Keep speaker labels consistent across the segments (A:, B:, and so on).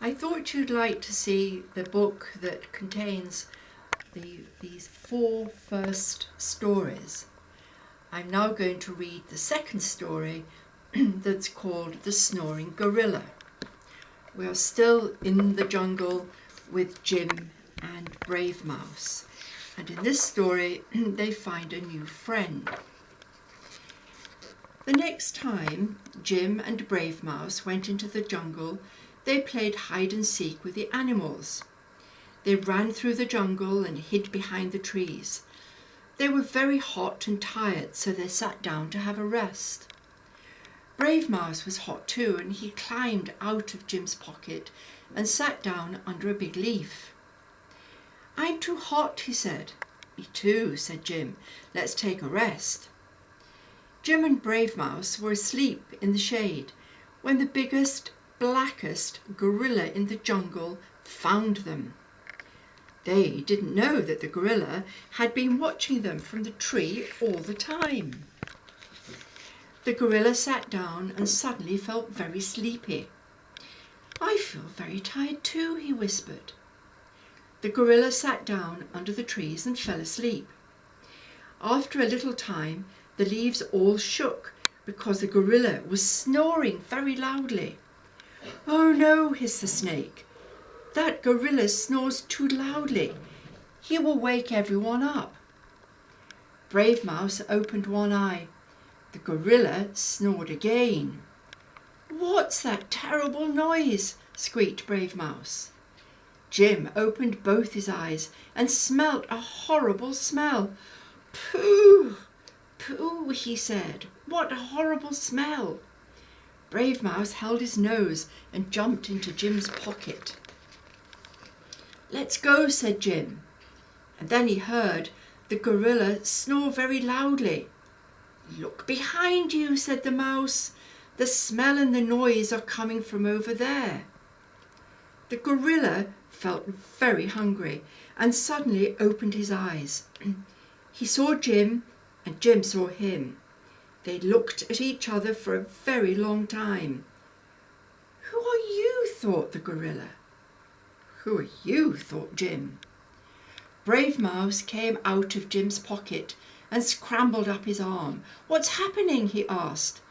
A: I thought you'd like to see the book that contains these 4 first stories. I'm now going to read the second story that's called The Snoring Gorilla. We are still in the jungle with Jim and Brave Mouse, and in this story they find a new friend. The next time Jim and Brave Mouse went into the jungle, they played hide and seek with the animals. They ran through the jungle and hid behind the trees. They were very hot and tired, so they sat down to have a rest. Brave Mouse was hot too, and he climbed out of Jim's pocket and sat down under a big leaf. "I'm too hot," he said. "Me too," said Jim. "Let's take a rest." Jim and Brave Mouse were asleep in the shade when the biggest, blackest gorilla in the jungle found them. They didn't know that the gorilla had been watching them from the tree all the time. The gorilla sat down and suddenly felt very sleepy. "I feel very tired too," he whispered. The gorilla sat down under the trees and fell asleep. After a little time, the leaves all shook because the gorilla was snoring very loudly. "Oh no," hissed the snake. "That gorilla snores too loudly. He will wake everyone up." Brave Mouse opened one eye. The gorilla snored again. "What's that terrible noise?" squeaked Brave Mouse. Jim opened both his eyes and smelt a horrible smell. "Pooh, pooh," he said. "What a horrible smell." Brave Mouse held his nose and jumped into Jim's pocket. "Let's go," said Jim. And then he heard the gorilla snore very loudly. "Look behind you," said the mouse. "The smell and the noise are coming from over there." The gorilla felt very hungry and suddenly opened his eyes. He saw Jim and Jim saw him. They looked at each other for a very long time. "Who are you?" thought the gorilla. "Who are you?" thought Jim. Brave Mouse came out of Jim's pocket and scrambled up his arm. "What's happening?" he asked.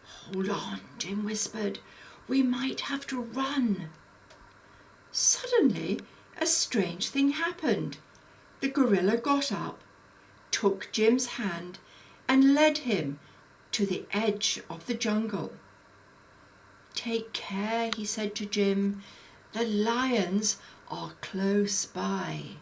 A: "Hold on," Jim whispered. "We might have to run." Suddenly, a strange thing happened. The gorilla got up, took Jim's hand, and led him to the edge of the jungle. "Take care," he said to Jim. "The lions are close by."